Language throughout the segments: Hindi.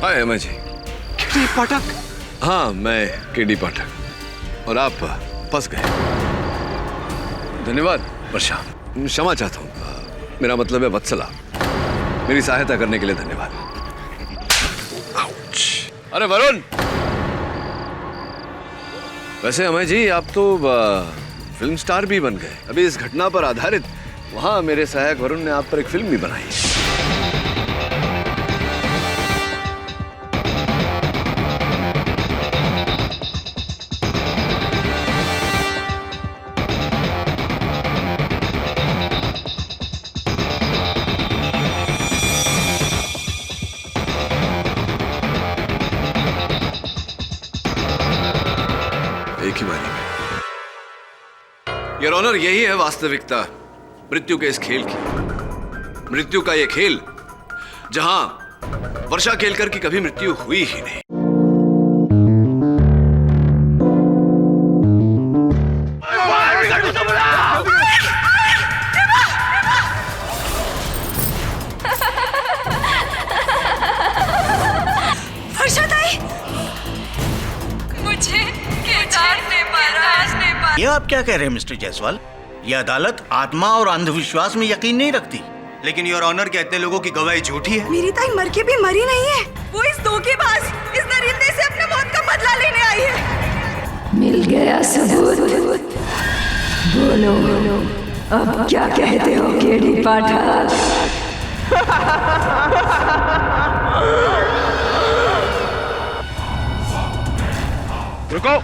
हाय अमय जी। केडी पाठक? हाँ, मैं केडी पाठक। और आप फंस गए। धन्यवाद वर्षा। क्षमा चाहता हूँ, मेरा मतलब है वत्सला। मेरी सहायता करने के लिए धन्यवाद। आउच। अरे वरुण, वैसे अमय जी आप तो फिल्म स्टार भी बन गए। अभी इस घटना पर आधारित वहां मेरे सहायक वरुण ने आप पर एक फिल्म भी बनाई है। एक ही बारी में। योर ऑनर, यही है वास्तविकता मृत्यु के इस खेल की। मृत्यु का यह खेल जहां वर्षा केलकर की कभी मृत्यु हुई ही नहीं। ये आप क्या कह रहे हैं मिस्टर जायसवाल? ये अदालत आत्मा और अंधविश्वास में यकीन नहीं रखती। लेकिन योर ऑनर कहते हैं लोगों की गवाही झूठी है। मेरी ताई मर के भी मरी नहीं है। वो इस धोखेबाज, इस दरिंदे से अपने मौत का बदला लेने आई है। मिल गया सबूत। बोलो अब क्या कहते हो केडी पाठक? रुको।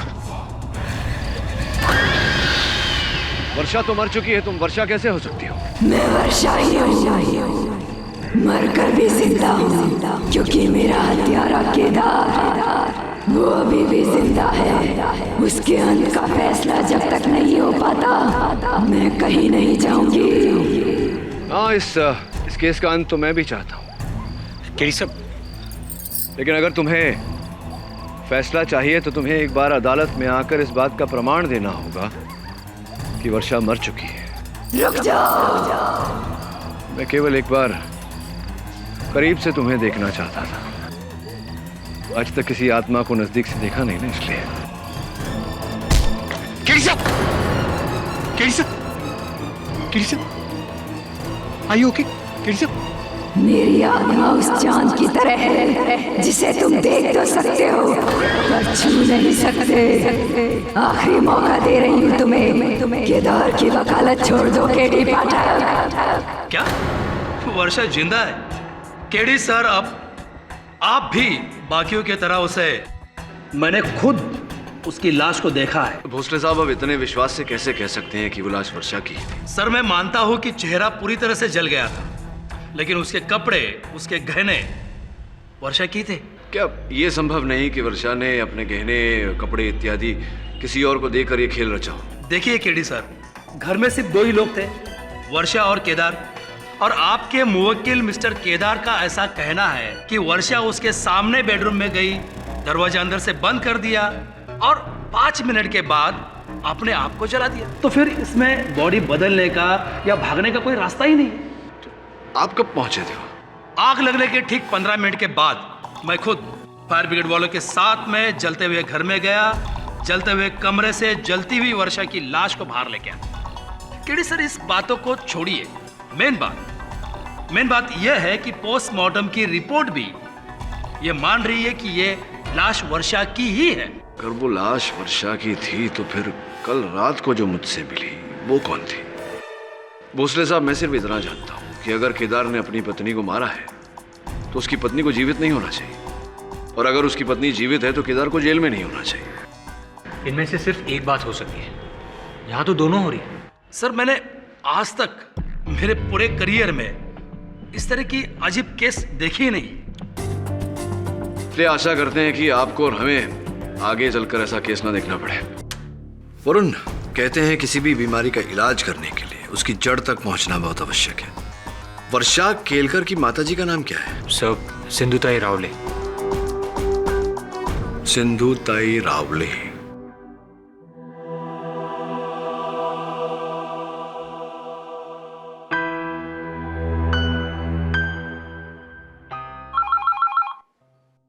वर्षा तो मर चुकी है, तुम वर्षा कैसे हो सकती हो? मैं वर्षा ही हूँ, मरकर भी जिंदा हूँ, क्योंकि मेरा हत्यारा केदार वो अभी भी जिंदा है। उसके अंत का फैसला जब तक नहीं हो पाता मैं कहीं नहीं जाऊंगी। हाँ, इस केस का अंत तो मैं भी चाहता हूँ। केडी साहब, लेकिन अगर तुम्हें फैसला चाहिए तो तुम्हें एक बार अदालत में आकर इस बात का प्रमाण देना होगा कि वर्षा मर चुकी है। रुक जाओ। मैं केवल एक बार करीब से तुम्हें देखना चाहता था। आज तक किसी आत्मा को नजदीक से देखा नहीं ना, इसलिए। केडी साहब, केडी साहब, केडी साहब, आर यू ओके? केडी साहब, मेरी आत्मा उस चांद की तरह है जिसे तुम देख तो सकते हो पर छू नहीं सकते। आखिरी मौका दे रही हूँ तुम्हें। केदार की वकालत छोड़ दो केडी पाठक। क्या वर्षा जिंदा है? केडी सर, अब आप भी बाकियों की तरह उसे, मैंने खुद उसकी लाश को देखा है। भोसले साहब, अब इतने विश्वास से कैसे कह सकते हैं कि वो लाश वर्षा की है? सर, मैं मानता हूं कि चेहरा पूरी तरह से जल गया था, लेकिन उसके कपड़े, उसके गहने वर्षा की थे। क्या ये संभव नहीं कि वर्षा ने अपने गहने, कपड़े इत्यादि किसी और को देकर ये खेल रचा हो? देखिए केडी सर, घर में सिर्फ 2 ही लोग थे, वर्षा और केदार। और आपके मुवक्किल मिस्टर केदार का ऐसा कहना है कि वर्षा उसके सामने बेडरूम में गई, दरवाजा अंदर से बंद कर दिया और 5 मिनट के बाद अपने आप को जला दिया। तो फिर इसमें बॉडी बदलने का या भागने का कोई रास्ता ही नहीं। आप कब पहुंचे थे? आग लगने के ठीक 15 मिनट के बाद मैं खुद फायर ब्रिगेड वालों के साथ में जलते हुए घर में गया, जलते हुए कमरे से जलती हुई वर्षा की लाश को बाहर लेके आया। केडी सर, इस बातों को छोड़िए, मेन बात यह है कि पोस्टमार्टम की रिपोर्ट भी ये मान रही है कि ये लाश वर्षा की ही है। अगर वो लाश वर्षा की थी तो फिर कल रात को जो मुझसे मिली वो कौन थी? भोसले साहब, मैं सिर्फ इतना जानता हूं कि अगर केदार ने अपनी पत्नी को मारा है तो उसकी पत्नी को जीवित नहीं होना चाहिए, और अगर उसकी पत्नी जीवित है तो केदार को जेल में नहीं होना चाहिए। इनमें से सिर्फ एक बात हो सकती है, यहाँ तो दोनों हो रही है। सर, मैंने आज तक मेरे पूरे करियर में इस तरह की अजीब केस देखी ही नहीं। इसलिए आशा करते हैं कि आपको और हमें आगे चलकर ऐसा केस ना देखना पड़े। वरुण, कहते हैं किसी भी बीमारी का इलाज करने के लिए उसकी जड़ तक पहुंचना बहुत आवश्यक है। वर्षा केलकर की माताजी का नाम क्या है? सर, सिंधुताई रावले। सिंधुताई रावले।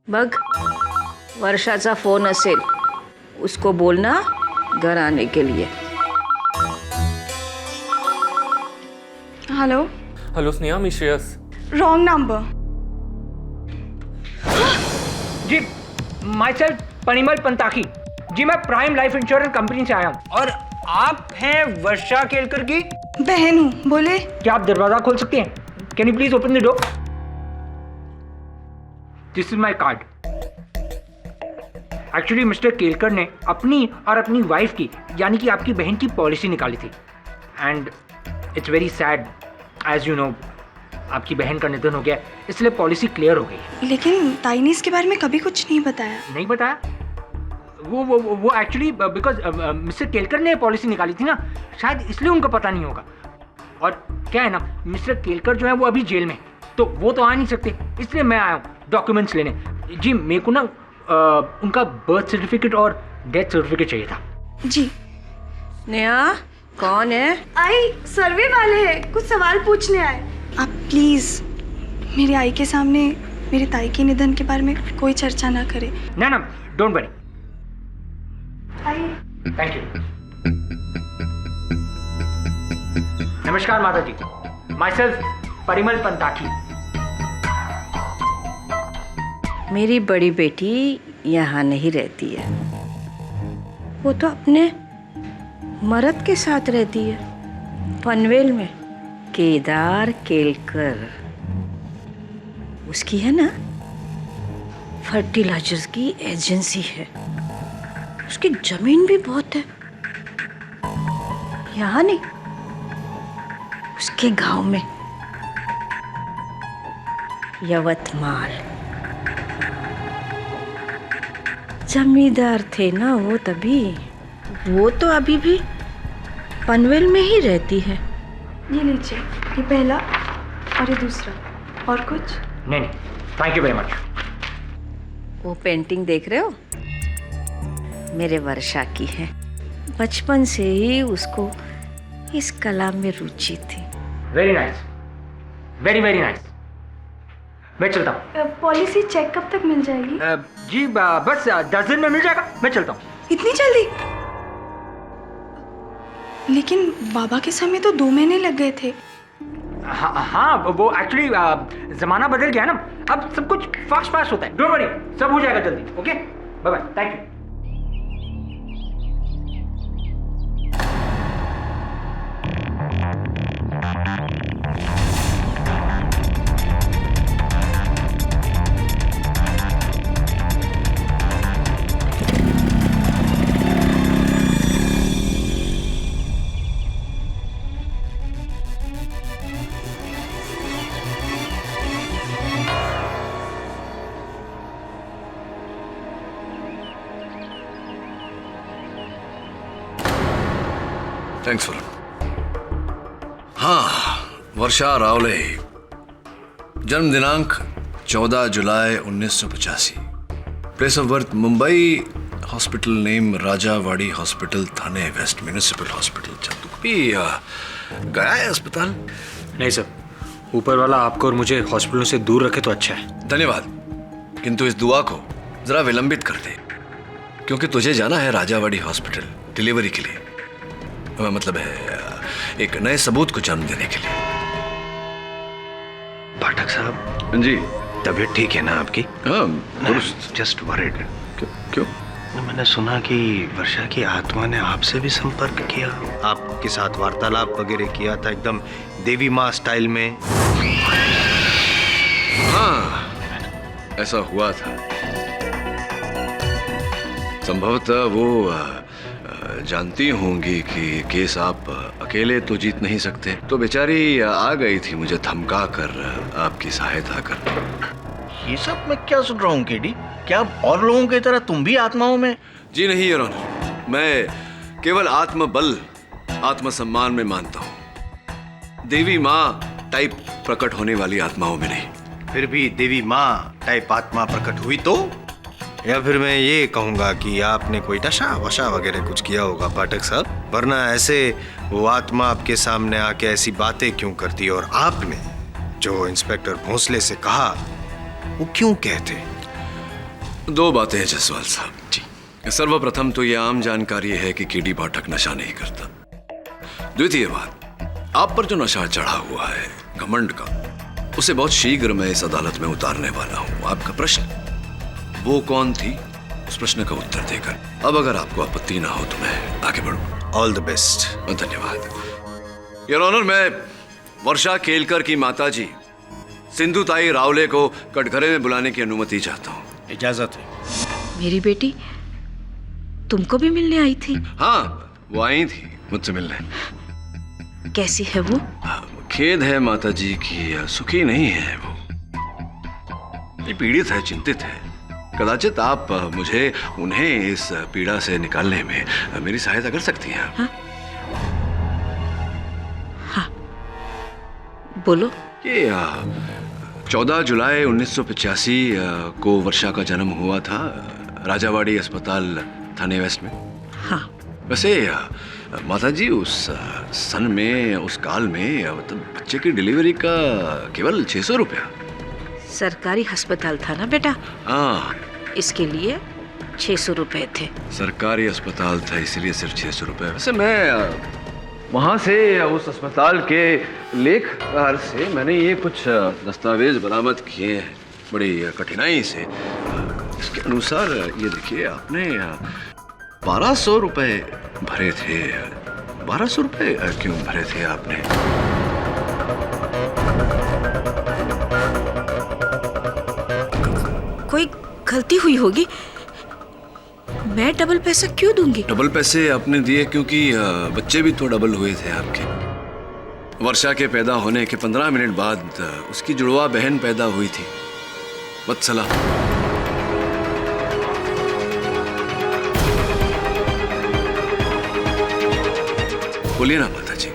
बघ, वर्षाचा फोन असेल, उसको बोलना घर आने के लिए. Hello. Hello Sneha, me Shreyas. Wrong number. जी, माई सेल्फ परिमल पंताकी. जी, मैं प्राइम लाइफ इंश्योरेंस कंपनी से आया हूँ. और आप हैं वर्षा केलकर की बहन हूँ. बोले. क्या आप दरवाजा खोल सकते हैं? Can you please open the door? This is my card. Actually mister Kelkar ने अपनी और अपनी वाइफ की, यानी कि आपकी बहन की पॉलिसी निकाली थी. And it's very sad, as you know, आपकी बहन का निधन हो गया, इसलिए पॉलिसी क्लियर हो गई. लेकिन ताई ने इसके बारे में कभी कुछ नहीं बताया. नहीं बताया? वो एक्चुअली बिकॉज मिस्टर केलकर ने पॉलिसी निकाली थी ना, शायद इसलिए उनको पता नहीं होगा. और क्या है ना, मिस्टर केलकर जो है वो अभी जेल में, तो वो तो आ नहीं सकते, इसलिए मैं आया हूँ डॉक्यूमेंट्स लेने. जी, मेरे को ना उनका बर्थ सर्टिफिकेट और डेथ सर्टिफिकेट चाहिए था. जी. नेहा, कौन है? आई सर्वे वाले हैं, कुछ सवाल पूछने आए. आप प्लीज मेरे आई के सामने मेरे ताई के निधन के बारे में कोई चर्चा ना करें. ना ना, don't worry. I. Thank you. नमस्कार माता जी. Myself Parimal पंताकी. मेरी बड़ी बेटी यहाँ नहीं रहती है, वो तो अपने मर्द के साथ रहती है, पनवेल में. केदार केलकर, उसकी है ना फर्टिलाइजर्स की एजेंसी है. उसकी जमीन भी बहुत है. यहाँ नहीं, उसके गांव में, यवतमाल. जमींदार थे ना वो तभी. वो तो अभी भी पनवेल में ही रहती है. ये लीजिए, ये पहला और ये दूसरा. और कुछ? नहीं नहीं, थैंक यू वेरी मच. वो पेंटिंग देख रहे हो, मेरे वर्षा की है. बचपन से ही उसको इस कला में रुचि थी. Very nice, very very nice. मैं चलता हूँ. पॉलिसी चेक कब तक मिल जाएगी? जी बस 10 दिन में मिल जाएगा. मैं चलता हूँ. इतनी जल्दी? लेकिन बाबा के समय तो 2 महीने लग गए थे. हाँ, वो एक्चुअली जमाना बदल गया ना, अब सब कुछ फास्ट होता है. डोंट वरी, सब हो जाएगा जल्दी. Okay, bye bye. Thank you. Thanks for. हाँ, वर्षा रावले, जन्म दिनांक 14 जुलाई 1985, place of birth Mumbai, hospital name Rajawadi hospital, Thane west, municipal hospital Chandukpi. गया है अस्पताल? नहीं सर, ऊपर वाला आपको और मुझे हॉस्पिटलों से दूर रखे तो अच्छा है. धन्यवाद, किंतु इस दुआ को जरा विलंबित कर दे, क्योंकि तुझे जाना है राजावाड़ी हॉस्पिटल डिलीवरी के लिए. मतलब है एक नए सबूत को जन्म देने के लिए. पाठक साहब जी, तबीयत ठीक है ना आपकी? हाँ, जस्ट वरीड. क्यों? मैंने सुना कि वर्षा की आत्मा ने आपसे भी संपर्क किया, आपके साथ वार्तालाप वगैरह किया था, एकदम देवी माँ स्टाइल में. हाँ, ऐसा हुआ था. संभवतः वो जानती होंगी कि केस आप अकेले तो जीत नहीं सकते, तो बेचारी आ गई थी मुझे धमका कर आपकी सहायता करने. ये सब मैं क्या सुन रहा हूँ केडी? क्या और लोगों की तरह तुम भी आत्माओं में? जी नहीं योर ऑनर, मैं केवल आत्मबल, आत्मसम्मान में मानता हूँ, देवी माँ टाइप प्रकट होने वाली आत्माओं में नहीं. फिर भी देवी माँ टाइप आत्मा प्रकट हुई तो? या फिर मैं ये कहूँगा कि आपने कोई नशा वशा वगैरह कुछ किया होगा पाठक साहब, वरना ऐसे वो आत्मा आपके सामने आके ऐसी बातें क्यों करती, और आपने जो इंस्पेक्टर भोंसले से कहा वो क्यों कहते? दो बातें हैं जसवाल साहब जी। सर्वप्रथम तो यह आम जानकारी है कि केडी पाठक नशा नहीं करता। द्वितीय बात, आप पर जो नशा चढ़ा हुआ है घमंड का, उसे बहुत शीघ्र मैं इस अदालत में उतारने वाला हूं। आपका प्रश्न, वो कौन थी, उस प्रश्न का उत्तर देकर अब अगर आपको आपत्ति ना हो तो मैं आगे बढ़ूं। All the best. धन्यवाद योर ऑनर। मैं वर्षा केलकर की माताजी सिंधुताई रावले को कटघरे में बुलाने की अनुमति चाहता हूँ। इजाजत है। मेरी बेटी तुमको भी मिलने आई थी? हाँ, वो आई थी मुझसे मिलने। कैसी है वो? खेद है माताजी की सुखी नहीं है वो। ये पीड़ित है, चिंतित है। कदाचित आप मुझे उन्हें इस पीड़ा से निकालने में मेरी सहायता कर सकती हैं। हाँ? हाँ, बोलो। ये 14 जुलाई 1985 को वर्षा का जन्म हुआ था राजावाड़ी अस्पताल थाने वेस्ट में। हाँ। वैसे माताजी उस सन में, उस काल में मतलब बच्चे की डिलीवरी का केवल 600 रुपया। सरकारी अस्पताल था ना बेटा? हाँ, इसके लिए 600 रुपए थे। सरकारी अस्पताल था इसलिए सिर्फ 600 रुपए। वैसे मैं वहाँ से, उस अस्पताल के लेखकार से मैंने ये कुछ दस्तावेज बरामद किए हैं बड़ी कठिनाई से। इसके अनुसार ये देखिए, आपने 1200 रुपए भरे थे। 1200 रुपए क्यों भरे थे आपने? कोई गलती हुई होगी, मैं डबल पैसा क्यों दूंगी? डबल पैसे आपने दिए क्योंकि बच्चे भी तो डबल हुए थे आपके। वर्षा के पैदा होने के 15 मिनट बाद उसकी जुड़वा बहन पैदा हुई थी, वत्सला। बोलिए ना माताजी,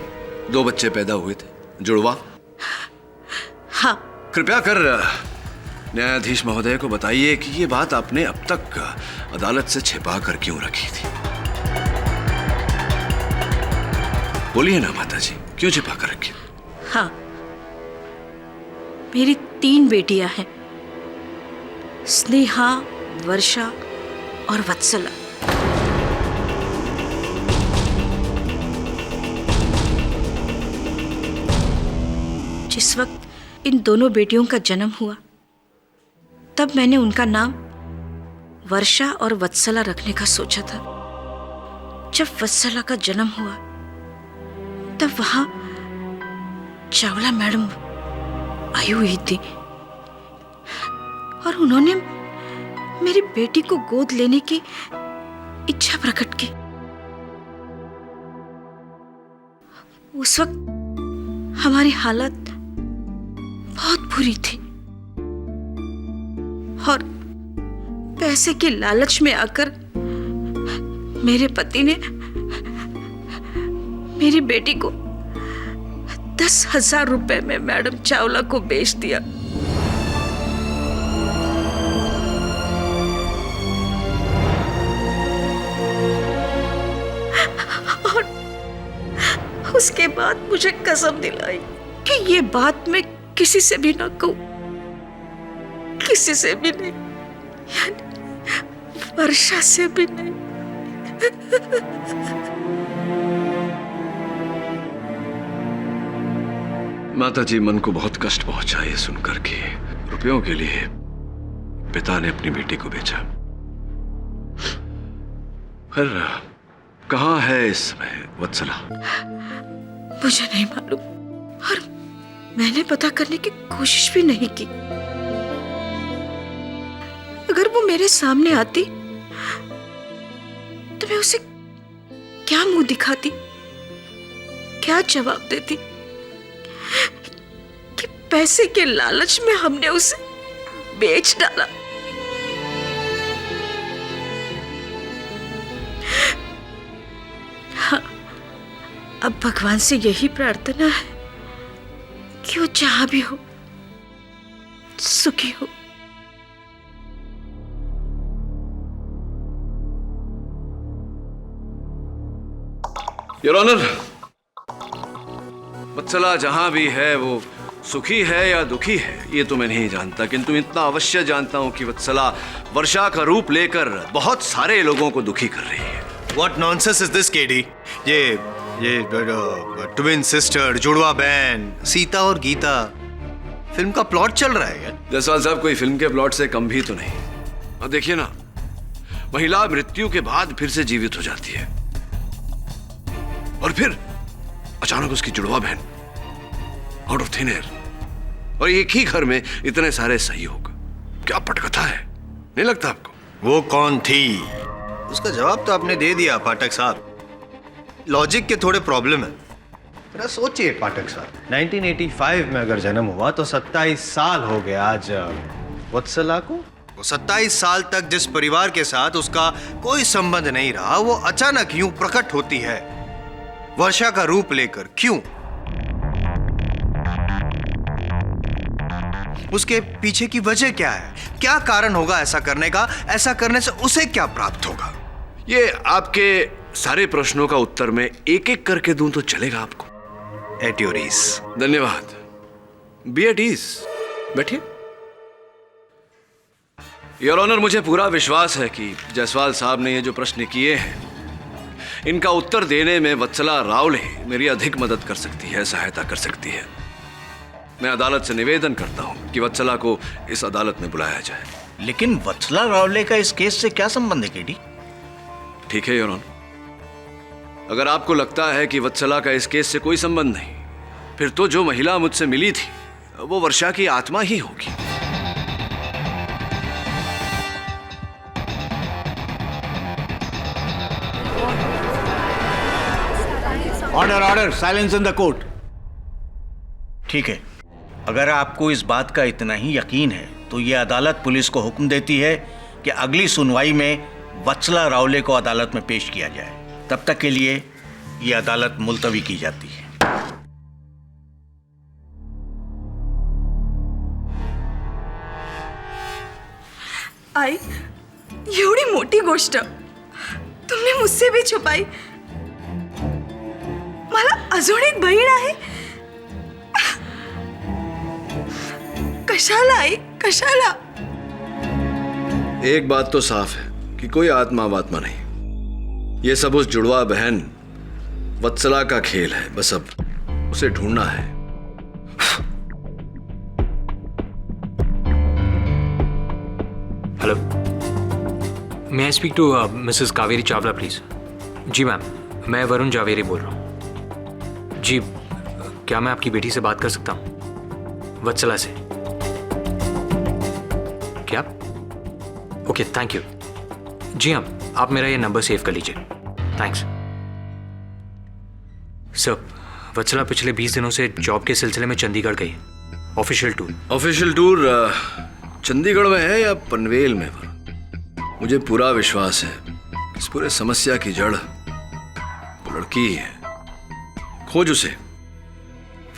2 बच्चे पैदा हुए थे, जुड़वा। हाँ। कृपया कर न्यायाधीश महोदय को बताइए कि ये बात आपने अब तक अदालत से छिपा कर क्यों रखी थी? बोलिए ना माताजी, क्यों छिपा कर रखी? हाँ, मेरी 3 बेटियां हैं, स्नेहा, वर्षा और वत्सला। जिस वक्त इन दोनों बेटियों का जन्म हुआ तब मैंने उनका नाम वर्षा और वत्सला रखने का सोचा था। जब वत्सला का जन्म हुआ तब वहां चावला मैडम आई हुई थी और उन्होंने मेरी बेटी को गोद लेने की इच्छा प्रकट की। उस वक्त हमारी हालत बहुत बुरी थी और पैसे की लालच में आकर मेरे पति ने मेरी बेटी को 10,000 रुपए में मैडम चावला को बेच दिया। और उसके बाद मुझे कसम दिलाई कि ये बात मैं किसी से भी ना कहूं, किसी से भी नहीं, यानी वर्षा से भी नहीं। माताजी, मन को बहुत कष्ट पहुंचा ये सुनकर के रुपयों के लिए पिता ने अपनी बेटी को बेचा। फिर कहाँ है इस समय वत्सला? मुझे नहीं मालूम और मैंने पता करने की कोशिश भी नहीं की। अगर वो मेरे सामने आती तो मैं उसे क्या मुंह दिखाती, क्या जवाब देती कि पैसे के लालच में हमने उसे बेच डाला। हाँ, अब भगवान से यही प्रार्थना है कि वो जहां भी हो सुखी हो। योर ऑनर, वत्सला जहां भी है वो सुखी है या दुखी है ये तो मैं नहीं जानता, किंतु इतना अवश्य जानता हूं कि वत्सला वर्षा का रूप लेकर बहुत सारे लोगों को दुखी कर रही है। What nonsense is this, KD? ये ट्विन सिस्टर, जुड़वा बहन, सीता और गीता, फिल्म का प्लॉट चल रहा है क्या? जायसवाल साहब, कोई फिल्म के प्लॉट से कम भी तो नहीं। और देखिए ना, महिला मृत्यु के बाद फिर से जीवित हो जाती है और फिर अचानक उसकी जुड़वा बहन आउट ऑफ थिन एयर, और एक ही घर में इतने सारे सहयोग। क्या पटकथा है, नहीं लगता आपको? वो कौन थी? उसका जवाब तो आपने दे दिया पाठक साहब। लॉजिक के थोड़े प्रॉब्लम है। जरा सोचिए पाठक साहब, 1985 में अगर जन्म हुआ तो 27 साल हो गए आज वत्सला को। वो 27 साल तक जिस परिवार के साथ उसका कोई संबंध नहीं रहा, वो अचानक यूं प्रकट होती है वर्षा का रूप लेकर। क्यों? उसके पीछे की वजह क्या है? क्या कारण होगा ऐसा करने का? ऐसा करने से उसे क्या प्राप्त होगा? ये आपके सारे प्रश्नों का उत्तर मैं एक एक करके दूं तो चलेगा आपको? At your ease. धन्यवाद। बी एट ईज, बैठिए। योर ऑनर, मुझे पूरा विश्वास है कि जायसवाल साहब ने ये जो प्रश्न किए हैं, इनका उत्तर देने में वत्सला रावले मेरी अधिक मदद कर सकती है, सहायता कर सकती है। मैं अदालत से निवेदन करता हूं कि वत्सला को इस अदालत में बुलाया जाए। लेकिन वत्सला रावले का इस केस से क्या संबंध है केडी? ठीक है योर ऑनर, अगर आपको लगता है कि वत्सला का इस केस से कोई संबंध नहीं, फिर तो जो महिला मुझसे मिली थी वो वर्षा की आत्मा ही होगी। Order order, silence in the court. ठीक है, अगर आपको इस बात का इतना ही यकीन है तो ये अदालत पुलिस को हुक्म देती है कि अगली सुनवाई में वत्सला रावले को अदालत में पेश किया जाए। तब तक के लिए ये अदालत मुलतवी की जाती है। आई, एवढी मोठी गोष्ट तुम्ही मुझसे भी छुपाई। मला अजून एक बहीण आहे। कशाला आई, कशाला? एक बात तो साफ है कि कोई आत्मा वात्मा नहीं, ये सब उस जुड़वा बहन वत्सला का खेल है। बस अब उसे ढूंढना है। Hello, may I speak to Mrs Kaveri Chawla please? जी मैम, मैं वरुण जावेरी बोल रहा हूँ। जी, क्या मैं आपकी बेटी से बात कर सकता हूँ? वत्सला से। क्या? Okay, thank you. जी हाँ, आप मेरा ये नंबर सेव कर लीजिए। Thanks sir. वत्सला पिछले 20 दिनों से जॉब के सिलसिले में चंडीगढ़ गई है। Official tour. Official tour Chandigarh में है या पनवेल में? मुझे पूरा विश्वास है कि इस पूरे समस्या की जड़ वो लड़की ही है। खोज उसे,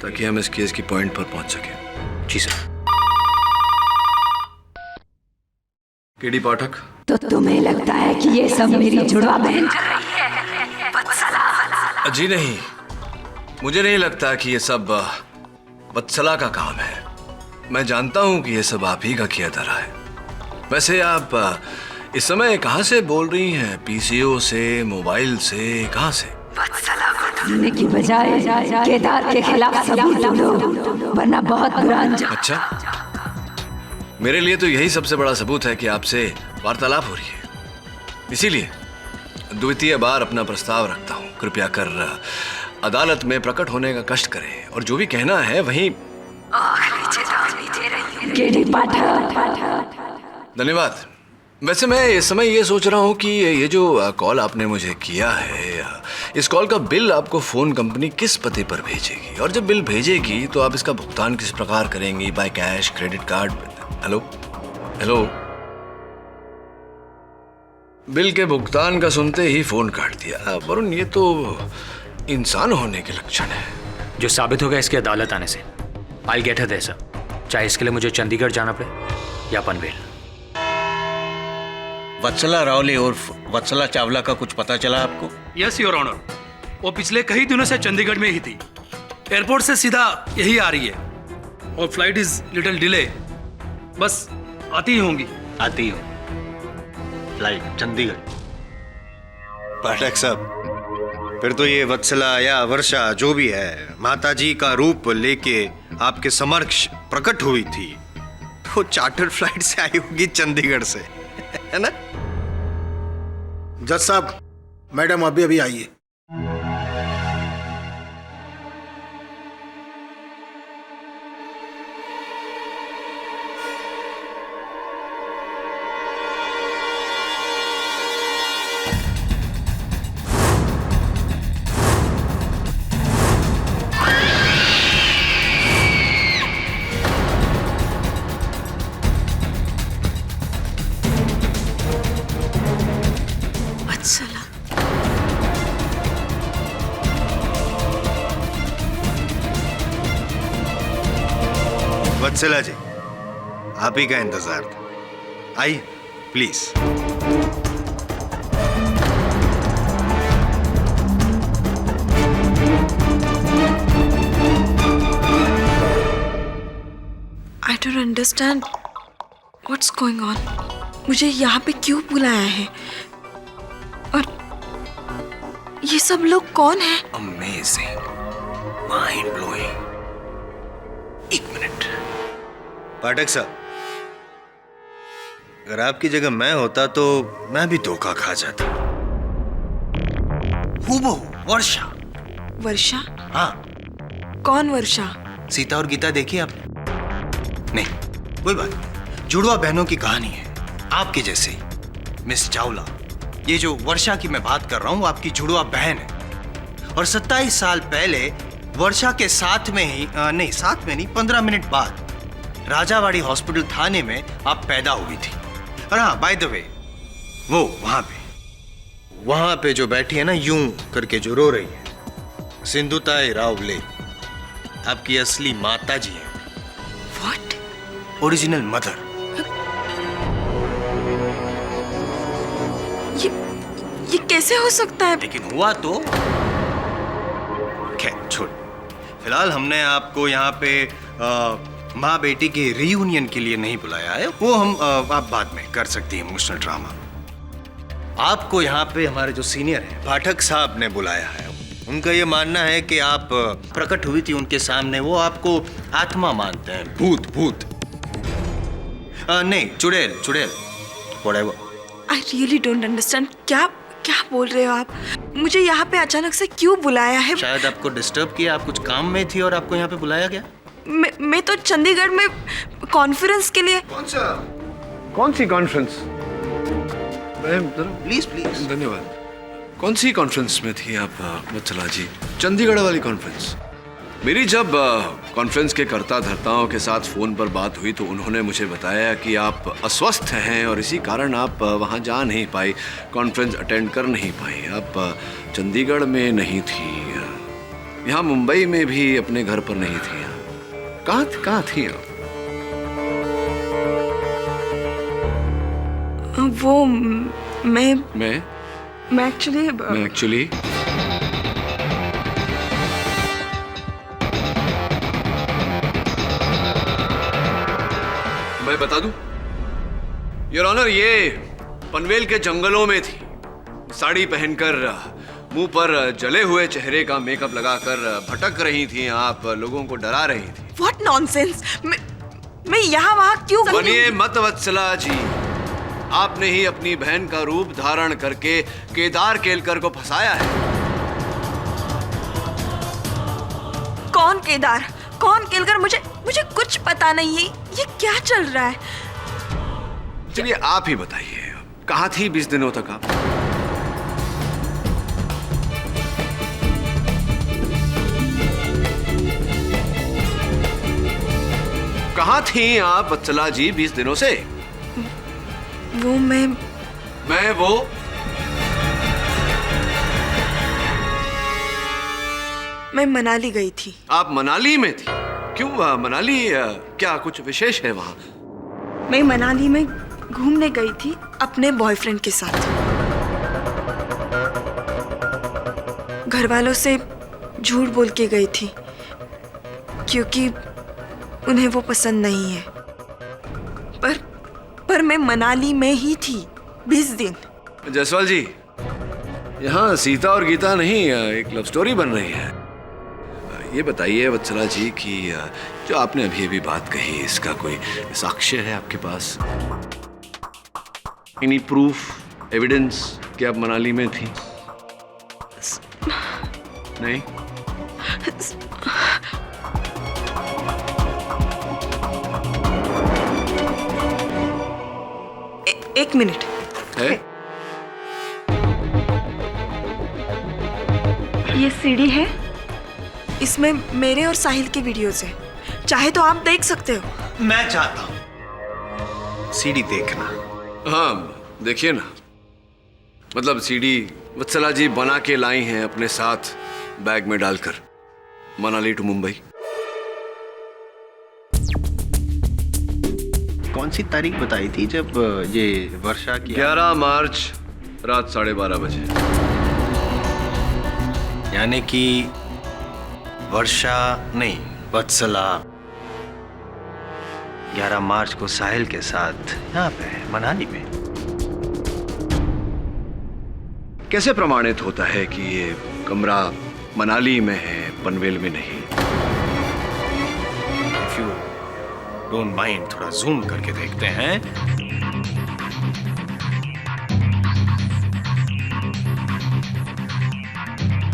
ताकि हम इस केस की पॉइंट पर पहुंच सके। जी सर। केडी पाठक, तो तुम्हें लगता है कि ये सब मेरी जुड़वा बहन कर रही है? वत्सला। जी नहीं, मुझे नहीं लगता कि ये सब वत्सला का काम है। मैं जानता हूं कि ये सब आप ही का किया धरा है। वैसे आप इस समय कहां से बोल रही हैं? पीसीओ से, मोबाइल से, कहां से? वत्सला को ढूंढने की बजाय केदार के खिलाफ सबूत ढूंढो, वरना बहुत बुरा अंजाम। अच्छा, मेरे लिए तो यही सबसे बड़ा सबूत है कि आपसे वार्तालाप हो रही है। इसीलिए द्वितीय बार अपना प्रस्ताव रखता हूं। कृपया कर अदालत में प्रकट होने का कष्ट करें और जो भी कहना है वहीं। धन्यवाद। वैसे मैं इस समय ये सोच रहा हूँ कि ये जो कॉल आपने मुझे किया है, इस कॉल का बिल आपको फोन कंपनी किस पते पर भेजेगी, और जब बिल भेजेगी तो आप इसका भुगतान किस प्रकार करेंगी? By cash, credit card? Hello hello, bill के भुगतान का सुनते ही फोन काट दिया। वरुण, ये तो इंसान होने के लक्षण है। जो साबित होगा इसकी अदालत आने से। I get her there sir, चाहे इसके लिए मुझे चंडीगढ़ जाना पड़े या पनवेल। वत्सला रावले और वत्सला चावला का कुछ पता चला आपको? यस योर ऑनर, वो पिछले कई दिनों से चंडीगढ़ में ही थी। एयरपोर्ट से सीधा यही आ रही है। और फ्लाइट इज लिटिल डिले, बस आती ही होंगी। आती हूँ फ्लाइट चंडीगढ़। पाठक साहब, फिर तो ये वत्सला या वर्षा जो भी है माताजी का रूप लेके आपके समक्ष प्रकट हुई थी, तो चार्टर फ्लाइट से आई होगी चंडीगढ़ से, है ना? जज साहब, मैडम अभी अभी आई है। वत्सला, वत्सला जी, आप ही का इंतजार था, आइए please. I don't understand what's going on. मुझे यहाँ पे क्यों बुलाया है और ये सब लोग कौन हैं? Amazing, mind blowing. एक मिनट पाठक साहब, अगर आपकी जगह मैं होता तो मैं भी धोखा खा जाता। हूबहू वर्षा। वर्षा? हाँ, कौन वर्षा? सीता और गीता देखी आपने? नहीं, कोई बात नहीं। जुड़वा बहनों की कहानी है, आपके जैसे ही। मिस चावला, ये जो वर्षा की मैं बात कर रहा हूँ, आपकी जुड़वा बहन है। और 27 साल पहले वर्षा के साथ में ही साथ में नहीं 15 मिनट बाद राजावाड़ी हॉस्पिटल थाने में आप पैदा हुई थी। और हाँ, बाय द वे, वो वहां पे जो बैठी है ना, यूं करके जो रो रही है, सिंधुताई रावले आपकी असली माता जी है। व्हाट? Original mother. ये कैसे हो सकता है? लेकिन हुआ तो खैर छोड़। फिलहाल हमने आपको यहाँ पे माँ बेटी के रीयूनियन के लिए नहीं बुलाया है, वो हम आप बाद में कर सकती हैं, इमोशनल ड्रामा। आपको यहाँ पे हमारे जो सीनियर हैं पाठक साहब ने बुलाया है। उनका ये मानना है कि आप प्रकट हुई थी उनके सामने, वो आपको आत्मा मानते हैं, भूत। नहीं, चुड़ैल whatever. I really don't understand. क्या बोल रहे हो आप? मुझे यहाँ पे अचानक से क्यों बुलाया है? शायद आपको डिस्टर्ब किया, आप कुछ काम में थी और आपको यहाँ पे बुलाया गया। मैं तो चंडीगढ़ में कॉन्फ्रेंस के लिए। कौन सी कॉन्फ्रेंस? प्लीज। धन्यवाद। कौन सी कॉन्फ्रेंस में थी आप वत्सला जी? चंडीगढ़ वाली कॉन्फ्रेंस? मेरी जब कॉन्फ्रेंस के कर्ता धर्ताओं के साथ फ़ोन पर बात हुई तो उन्होंने मुझे बताया कि आप अस्वस्थ हैं और इसी कारण आप वहाँ जा नहीं पाई, कॉन्फ्रेंस अटेंड कर नहीं पाई। आप चंडीगढ़ में नहीं थी, यहाँ मुंबई में भी अपने घर पर नहीं थी। कहाँ थी आप? वो मैं एक्चुअली मैं बता दूं योर ऑनर, ये पनवेल के जंगलों में थी। साड़ी पहनकर, मुंह पर जले हुए चेहरे का मेकअप लगाकर भटक रही थी आप, लोगों को डरा रही थी। What nonsense! मैं यहाँ वहाँ क्यों? बनिए मत वत्सला जी, आपने ही अपनी बहन का रूप धारण करके केदार केलकर को फंसाया है। कौन केदार, कौन केलकर? मुझे कुछ पता नहीं है। ये क्या चल रहा है? चलिए आप ही बताइए, कहाँ थी 20 दिनों तक आप? कहाँ थी आप वत्सला जी 20 दिनों से? वो मैं मनाली गई थी। आप मनाली में थी? क्यों मनाली, क्या कुछ विशेष है वहां? मैं मनाली में घूमने गई थी अपने बॉयफ्रेंड के साथ। घर वालों से झूठ बोल के गई थी क्योंकि उन्हें वो पसंद नहीं है। पर मैं मनाली में ही थी 20 दिन। जायसवाल जी, यहाँ सीता और गीता नहीं, एक लव स्टोरी बन रही है। ये बताइए वत्सला जी कि जो आपने अभी अभी बात कही, इसका कोई साक्ष्य है आपके पास? एनी प्रूफ, एविडेंस कि आप मनाली में थी? नहीं? एक मिनट है? ये सीडी है, इसमें मेरे और साहिल के वीडियोस हैं। चाहे तो आप देख सकते हो। मैं चाहता हूं सीडी देखना। हाँ देखिए ना, मतलब सीडी वत्सला जी बना के लाई हैं अपने साथ बैग में डालकर, मनाली टू मुंबई। कौन सी तारीख बताई थी जब ये वर्षा की? 11 मार्च रात 12:30 बजे। यानी कि वर्षा नहीं, वत्सला 11 मार्च को साहिल के साथ यहाँ पे मनाली में। कैसे प्रमाणित होता है कि ये कमरा मनाली में है, पनवेल में नहीं? इफ यू डोंट माइंड थोड़ा जूम करके देखते हैं।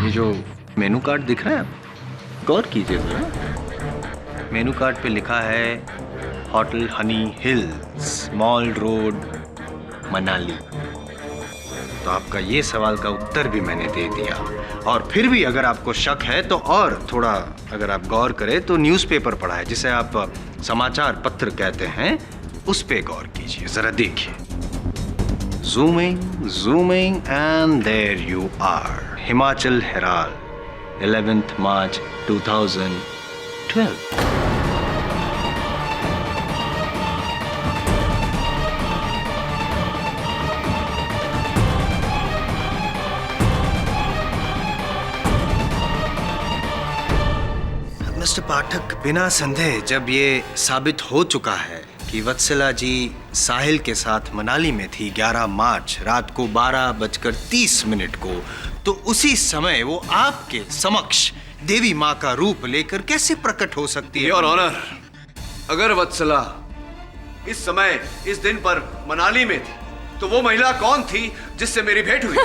ये जो मेनू कार्ड दिख रहा है, गौर कीजिए जरा। मेनू कार्ड पे लिखा है hotel Honey hills, mall road, Manali. तो आपका ये सवाल का उत्तर भी मैंने दे दिया। और फिर भी अगर आपको शक है तो और थोड़ा अगर आप गौर करें तो न्यूज़पेपर पढ़ा है, जिसे आप समाचार पत्र कहते हैं, उस पे गौर कीजिए जरा, देखिए। Zooming zooming and there you are, Himachal Herald, 11th March 2012। Mister Pathak, बिना संदेह जब ये साबित हो चुका है कि वत्सला जी साहिल के साथ मनाली में थी 11 मार्च रात को 12:30 को, तो उसी समय वो आपके समक्ष देवी माँ का रूप लेकर कैसे प्रकट हो सकती है? योर ऑनर, अगर वत्सला इस समय इस दिन पर मनाली में थी, तो वो महिला कौन थी जिससे मेरी भेंट हुई?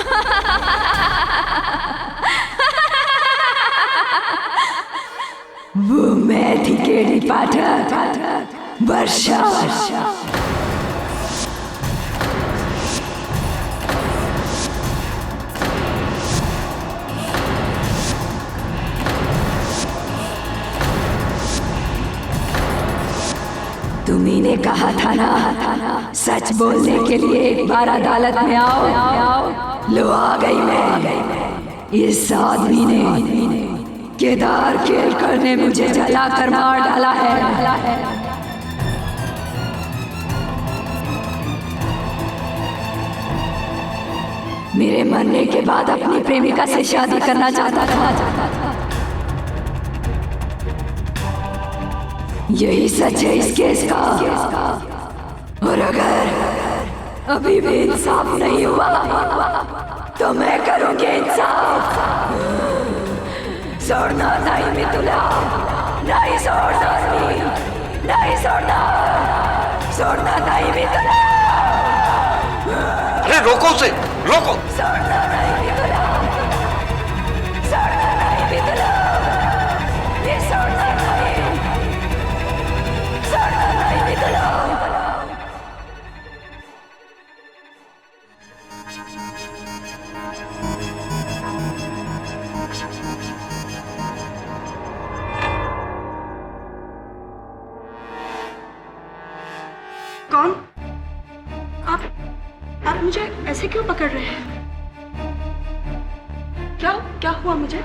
वो मैं थी केडी पाठक, वर्षा। तुम्ही ने कहा था ना, सच बोलने के लिए एक बार अदालत में आओ। लो आ गई मैं। इस आदमी ने, केदार केलकर ने मुझे जलाकर मार डाला है। मेरे मरने के बाद अपनी प्रेमिका से शादी करना चाहता था। यही सच है इस केस का। और अगर अभी भी इंसाफ नहीं हुआ तो मैं करूंगी इंसाफ। छोड़ना नहीं मितुला, नहीं छोड़ना, नहीं छोड़ना, छोड़ना नहीं मितुला। अरे रोको उसे, रोको। छोड़ना नहीं मितुला, छोड़ना नहीं मितुला, ये छोड़ना नहीं मितुला। कौन? आप मुझे ऐसे क्यों पकड़ रहे हैं? क्या हुआ मुझे?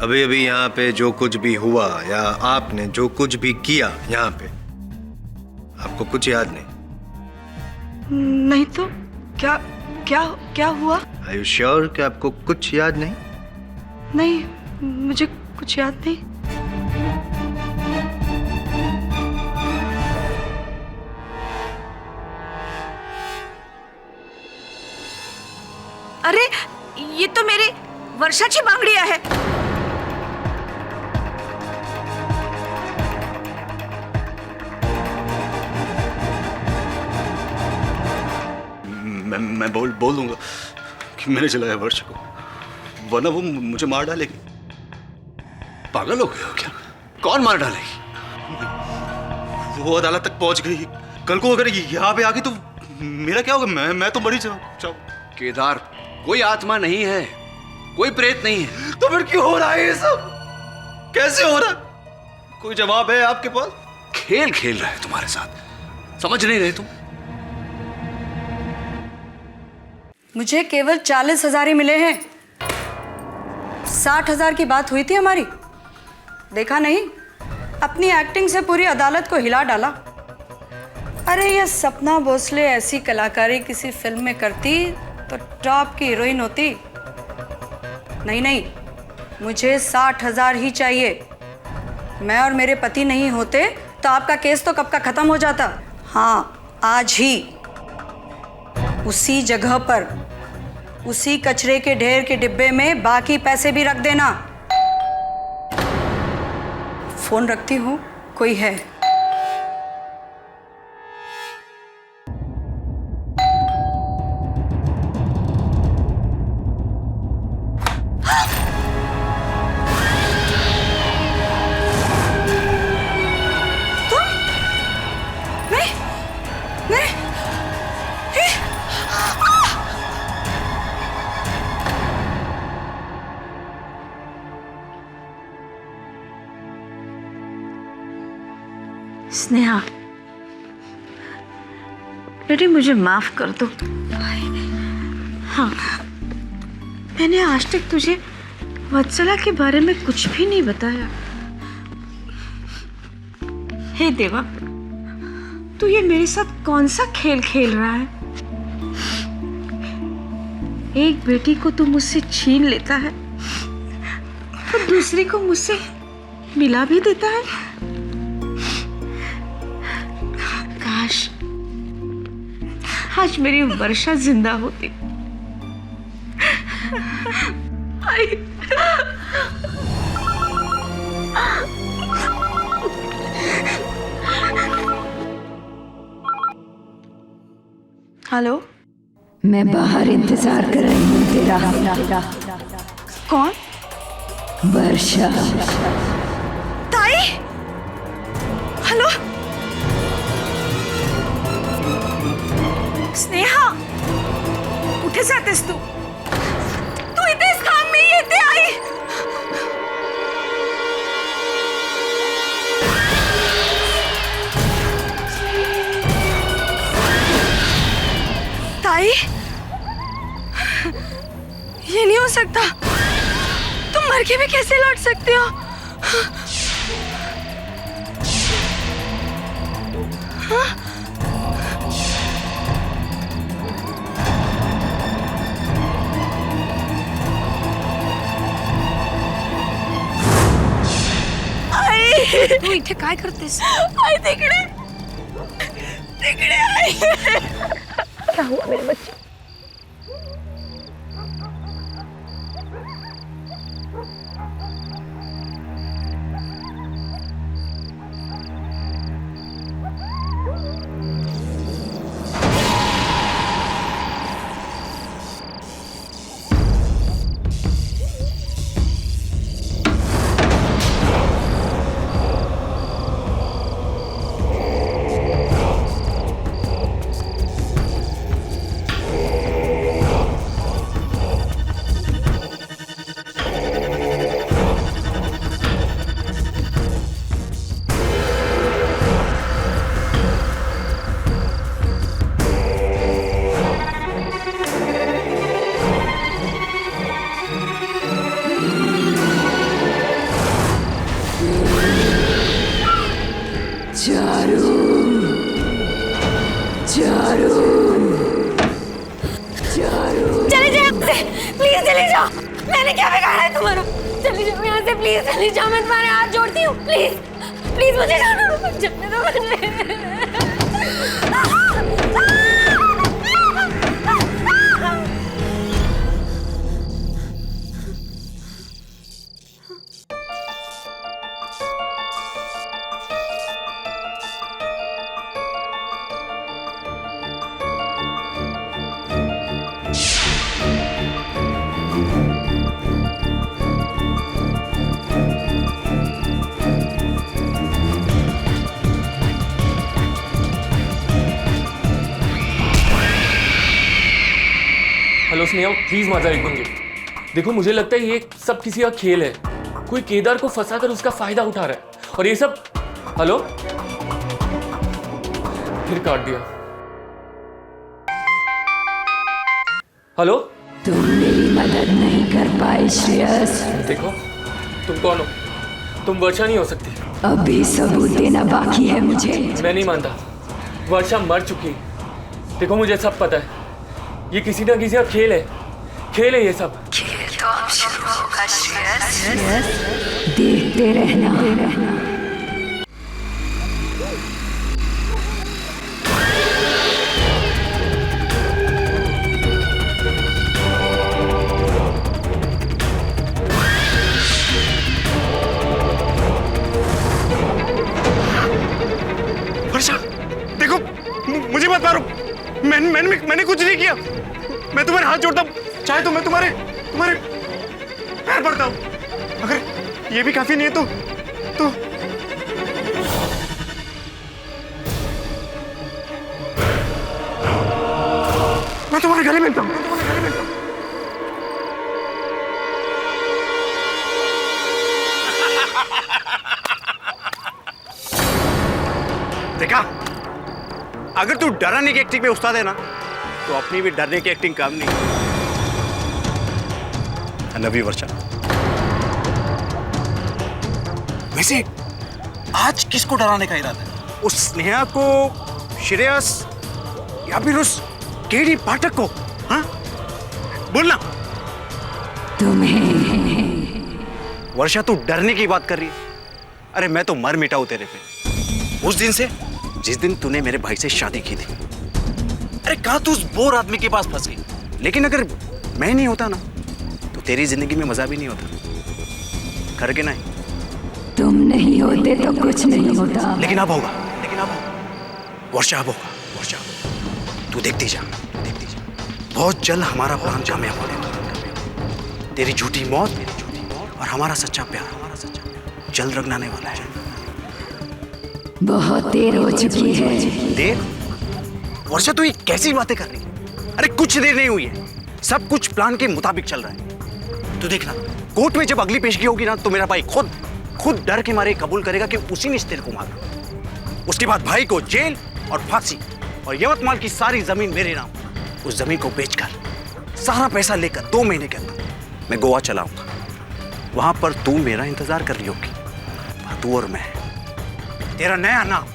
अभी अभी यहाँ पे जो कुछ भी हुआ या आपने जो कुछ भी किया यहाँ पे, आपको कुछ याद नहीं? नहीं तो क्या हुआ? Are you sure कि आपको कुछ याद नहीं? नहीं, मुझे कुछ याद नहीं। तो मेरी वर्षाची बांगडी आहे. मैं बोल दूंगा कि मैंने चलाया वर्षा को, वरना वो मुझे मार डालेगी. पागल हो गए हो क्या? कौन मार डालेगी? वो अदालत तक पहुंच गई. कल को अगर यहाँ पे आ गई तो मेरा क्या होगा? मैं तो मरी जाऊँ. केदार, कोई आत्मा नहीं है, कोई प्रेत नहीं है. तो फिर क्यों हो रहा है ये सब? कैसे हो रहा है? कोई जवाब है आपके पास? खेल खेल रहा है तुम्हारे साथ, समझ नहीं रहे तुम? मुझे केवल 40,000 ही मिले हैं. 60,000 की बात हुई थी हमारी. देखा नहीं, अपनी एक्टिंग से पूरी अदालत को हिला डाला. अरे ये सपना भोसले ऐसी कलाकारी किसी फिल्म में करती तो टॉप की हीरोइन होती. नहीं, मुझे 60,000 ही चाहिए. मैं और मेरे पति नहीं होते तो आपका केस तो कब का खत्म हो जाता. हाँ, आज ही उसी जगह पर, उसी कचरे के ढेर के डिब्बे में बाकी पैसे भी रख देना. फोन रखती हूँ, कोई है. स्नेहा, बेटी मुझे माफ कर दो. हाँ, मैंने आज तक तुझे वत्सला के बारे में कुछ भी नहीं बताया. हे देवा, तू ये मेरे साथ कौन सा खेल खेल रहा है? एक बेटी को तू मुझसे छीन लेता है तो दूसरी को मुझसे मिला भी देता है. आज मेरी वर्षा जिंदा होती. हेलो, मैं बाहर इंतजार कर रही हूँ तेरा. कौन? वर्षा. ताई, हेलो. स्नेहा, कुठे जातेस तू? तू इथेच थांब, मी येते. आई, ताई, ये नहीं हो सकता. तुम मर के भी कैसे लौट सकते हो? हाँ? तू इथे काय करतेस? आई, तिकडे आई. क्या हुआ मेरे बच्चे? चले जाओ, मैंने क्या बिगाड़ा है तुम्हारा? चले जाओ यहाँ से प्लीज, चले जाओ, मैं तुम्हारे हाथ जोड़ती हूँ, प्लीज प्लीज मुझे जाने दो, जाने दो मुझे। स्नेहा प्लीज मजा एक मुझे। देखो मुझे लगता है ये सब किसी का खेल है, कोई केदार को फंसाकर उसका फायदा उठा रहा है और ये सब। हेलो, फिर काट दिया। हेलो, तुम मेरी मदद नहीं कर पाए श्रेयस। देखो तुम कौन हो? तुम वर्षा नहीं हो सकती। अभी सबूत देना बाकी है मुझे। मैं नहीं मानता, वर्षा मर चुकी है। देखो मुझे सब पता है, ये किसी ना किसी का खेल है ये सब। खेल तो अब शुरू होगा श्रेयस, देखते रहना। वर्षा देखो, मुझे मत मारो। मैंने कुछ नहीं किया। मैं तुम्हारे हाथ जोड़ता हूँ, चाहे तो मैं तुम्हारे पैर पड़ता हूँ। अगर ये भी काफी नहीं है तो मैं तुम्हारे गले मिलता हूँ। देखा, अगर तू डराने की एक्टिंग में उस्ताद है ना, तो अपनी भी डरने की एक्टिंग काम नहीं। I love you, वर्षा। वैसे आज किसको डराने का इरादा है? उस स्नेहा को, श्रेयस, या फिर उस केडी पाठक को? हाँ, बोलना। तुम्हें। वर्षा तू डरने की बात कर रही है? अरे मैं तो मर मिटा हूं तेरे पे। उस दिन से, जिस दिन तूने मेरे भाई से शादी की थी। अरे कहाँ तू उस बोर आदमी के पास फंस गई। लेकिन अगर मैं नहीं होता ना, तो तेरी जिंदगी में मजा भी नहीं होता। कर के नहीं? तुम नहीं होते तो कुछ नहीं होता। लेकिन अब होगा, वर्षा अब होगा। वर्षा तू देखती जा। बहुत जल्द हमारा प्लान कामयाब होगा। तेरी झूठी मौत और हमारा सच्चा प्यार जल्द रंगनाने वाला है। बहुत देर हो चुकी है। देर? वर्षा तू ये कैसी बातें कर रही है? अरे कुछ देर नहीं हुई है, सब कुछ प्लान के मुताबिक चल रहा है। तू देखना, कोर्ट में जब अगली पेशगी होगी ना, तो मेरा भाई खुद डर के मारे कबूल करेगा कि उसी ने इस तेरे को मारा। उसके बाद भाई को जेल और फांसी, और यवतमाल की सारी जमीन मेरे नाम। उस जमीन को बेचकर सारा पैसा लेकर 2 महीने के अंदर मैं गोवा चलाऊंगा। वहां पर तू मेरा इंतजार कर रही होगी। तू और मैं, तेरा नया नाम,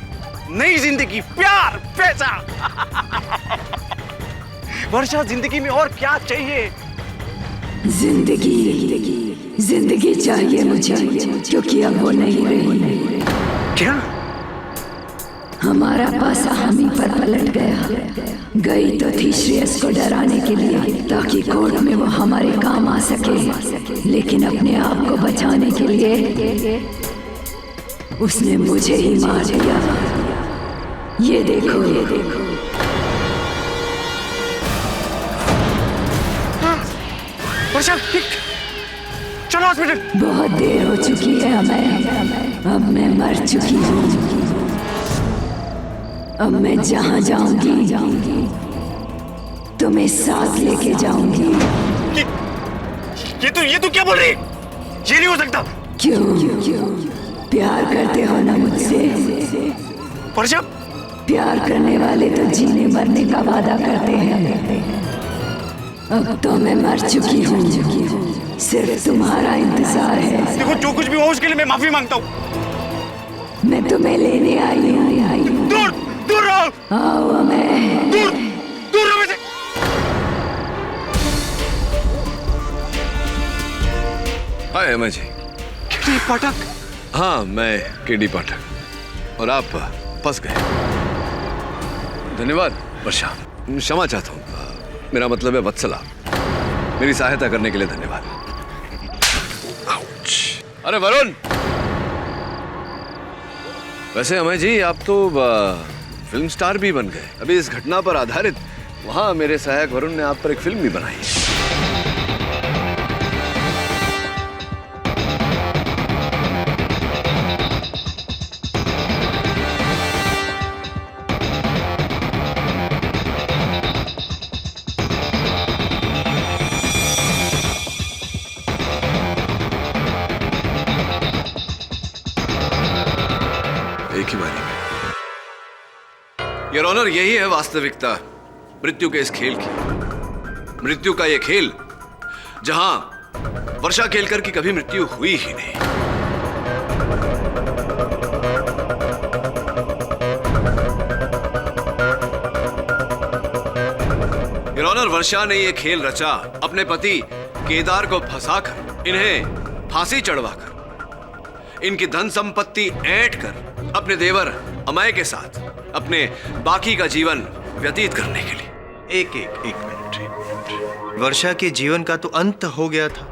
नई जिंदगी, प्यार, पैसा। वर्षा जिंदगी में और क्या चाहिए? जिंदगी चाहिए मुझे, क्योंकि अब वो नहीं रही। क्या? हमारा पासा हम ही पर पलट गया। गई तो थी श्रेयस को डराने के लिए, ताकि कोर्ट में वो हमारे काम आ सके, लेकिन अपने आप को बचाने के लिए उसने मुझे ही मार दिया। ये देखो। वर्षा, चलो हॉस्पिटल। बहुत देर हो चुकी है हमें। अब मैं मर चुकी हूँ। अब मैं जहाँ जाऊंगी तुम्हें साथ लेके जाऊंगी। ये तू क्या बोल रही? ये नहीं हो सकता। क्यों? प्यार करते हो ना मुझसे? वर्षा, प्यार करने वाले तो जीने मरने का वादा करते हैं। अब तो मैं मर चुकी हूँ, सिर्फ तुम्हारा इंतजार है। देखो, जो कुछ भी हो उसके लिए मैं माफी मांगता हूँ। मैं तुम्हें लेने आई हूँ। दूर रहो। आओ, मैं दूर रहो मुझसे। हाय अमय जी। केडी पाठक? हाँ, मैं केडी पाठक। और आप फंस गए। धन्यवाद वर्षा, क्षमा चाहता हूँ। मेरा मतलब है वत्सला। मेरी सहायता करने के लिए धन्यवाद। अरे वरुण, वैसे अमय जी आप तो फिल्म स्टार भी बन गए। अभी इस घटना पर आधारित वहां मेरे सहायक वरुण ने आप पर एक फिल्म भी बनाई है। एक ही बारी में। योर ऑनर, यही है वास्तविकता मृत्यु के इस खेल की। मृत्यु का यह खेल जहां वर्षा केलकर की कभी मृत्यु हुई ही नहीं। योर ऑनर, वर्षा ने यह खेल रचा अपने पति केदार को फंसाकर, इन्हें फांसी चढ़वाकर, इनकी धन संपत्ति ऐंठ कर अपने देवर अमय के साथ अपने बाकी का जीवन व्यतीत करने के लिए। एक मिनट। वर्षा के जीवन का तो अंत हो गया था।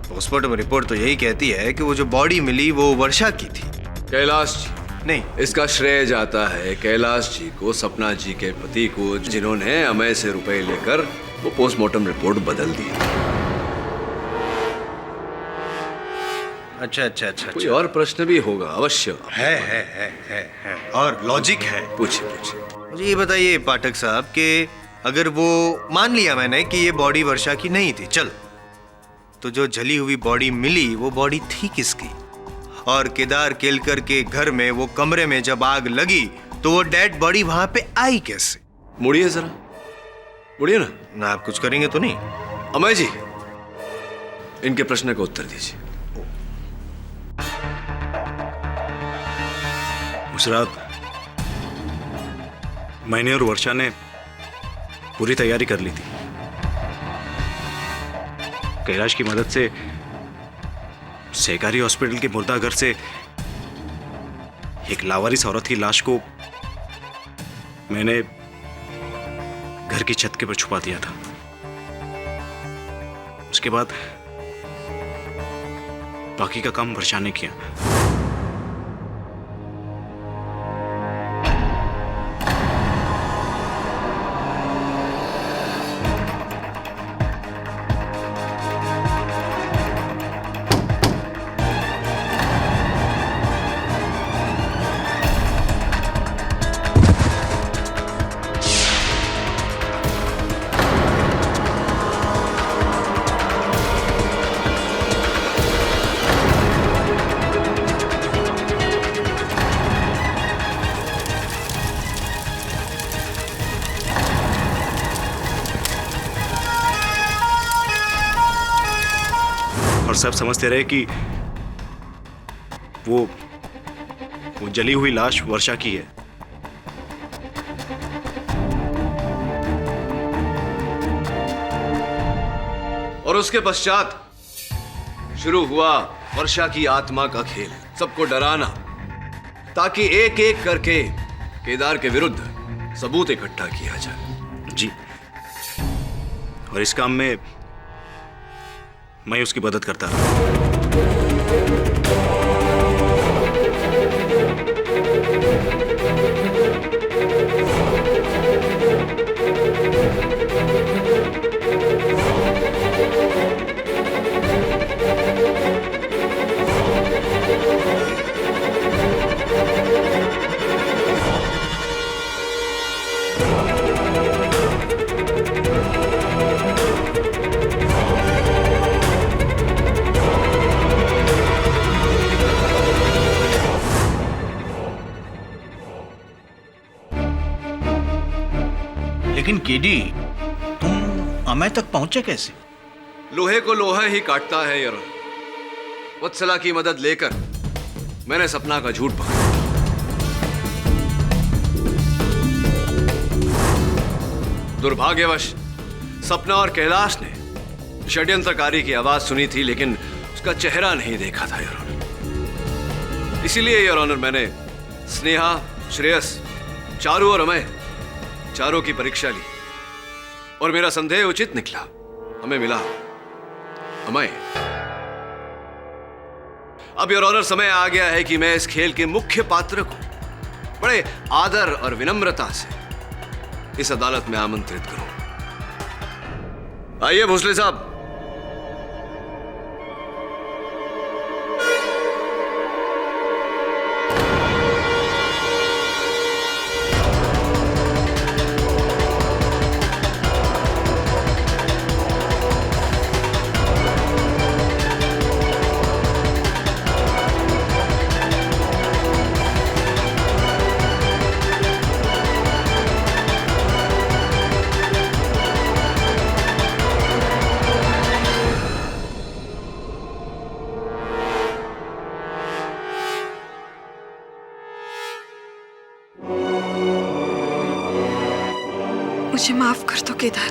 पोस्टमार्टम रिपोर्ट तो यही कहती है कि वो जो बॉडी मिली वो वर्षा की थी। कैलाश जी, नहीं, इसका श्रेय जाता है कैलाश जी को, सपना जी के पति को, जिन्होंने अमय से रुपए लेकर वो पोस्टमार्टम रिपोर्ट बदल दी। अच्छा। कोई और प्रश्न भी होगा अवश्य। है और लॉजिक है। पूछिए। मुझे ये बताइए पाठक साहब कि अगर वो मान लिया मैंने कि ये बॉडी वर्षा की नहीं थी, चल, तो जो जली हुई बॉडी मिली वो बॉडी थी किसकी? और केदार केलकर के घर में वो कमरे में जब आग लगी तो वो डेड बॉडी वहां पे आई कैसे? मुड़िए जरा, मुड़िए ना। आप कुछ करेंगे तो नहीं? अमय जी, इनके प्रश्न का उत्तर दीजिए। मुशर्रफ, मैंने और वर्षा ने पूरी तैयारी कर ली थी। कैलाश की मदद से सहकारी हॉस्पिटल के मुर्दाघर से एक लावारिस औरत की लाश को मैंने घर की छत के ऊपर छुपा दिया था। उसके बाद बाकी का काम वर्षा ने किया। और सब समझते रहे कि वो जली हुई लाश वर्षा की है। और उसके पश्चात शुरू हुआ वर्षा की आत्मा का खेल, सबको डराना, ताकि एक एक करके केदार के विरुद्ध सबूत इकट्ठा किया जाए। जी, और इस काम में मैं उसकी मदद करता रहा। लेकिन केडी, तुम अमय तक पहुंचे कैसे? लोहे को लोहा ही काटता है यार। वत्सला की मदद लेकर मैंने सपना का झूठ पकड़ा। दुर्भाग्यवश सपना और कैलाश ने षड्यंत्रकारी की आवाज सुनी थी, लेकिन उसका चेहरा नहीं देखा था योर ऑनर। इसीलिए योर ऑनर मैंने स्नेहा, श्रेयस, चारू और अमय चारों की परीक्षा ली और मेरा संदेह उचित निकला। हमें मिला अमय। अब योर ऑनर समय आ गया है कि मैं इस खेल के मुख्य पात्र को बड़े आदर और विनम्रता से इस अदालत में आमंत्रित करूं। आइए भोसले साहब। मुझे माफ कर दो केदार।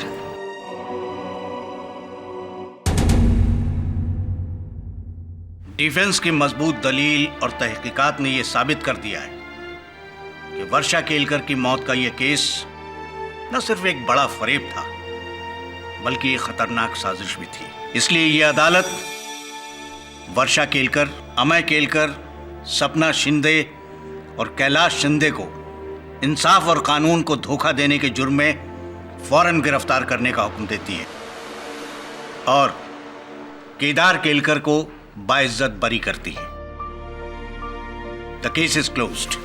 डिफेंस की मजबूत दलील और तहकीकात ने यह साबित कर दिया है कि वर्षा केलकर की मौत का यह केस न सिर्फ एक बड़ा फरेब था बल्कि एक खतरनाक साजिश भी थी। इसलिए यह अदालत वर्षा केलकर, अमय केलकर, सपना शिंदे और कैलाश शिंदे को इंसाफ और कानून को धोखा देने के जुर्म में फौरन गिरफ्तार करने का हुक्म देती है और केदार केलकर को बाइज्जत बरी करती है। The case is closed.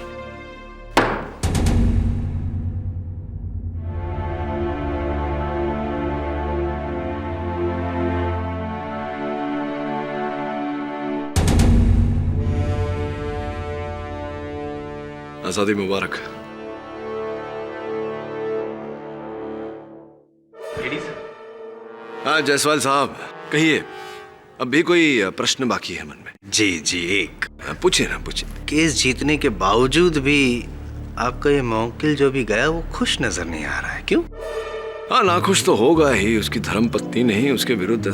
आजादी मुबारक। हाँ जायसवाल साहब, कहिए, अब भी कोई प्रश्न बाकी है मन में? जी जी, एक पूछिए ना, पूछिए। केस जीतने के बावजूद भी आपका ये मौकिल जो भी गया वो खुश नजर नहीं आ रहा है, क्यों? हाँ, नाखुश तो होगा ही। उसकी धर्मपत्नी नहीं, उसके विरुद्ध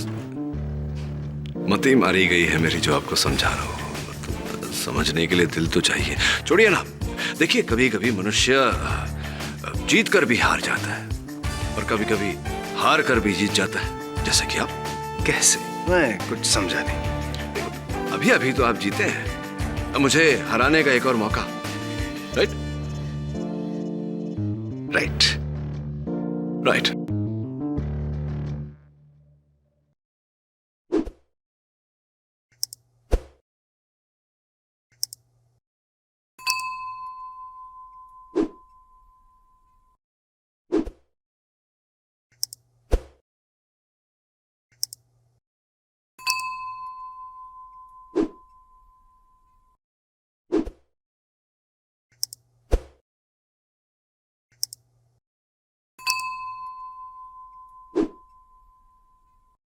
मती मारी गई है मेरी, जो आपको समझा रहा हूँ। समझने के लिए दिल तो चाहिए। छोड़िए ना, देखिए, कभी कभी मनुष्य जीत कर भी हार जाता है और कभी कभी हार कर भी जीत जाता है, जैसे कि आप। कैसे? मैं कुछ समझा नहीं। अभी अभी तो आप जीते हैं, अब मुझे हराने का एक और मौका। राइट? Right right.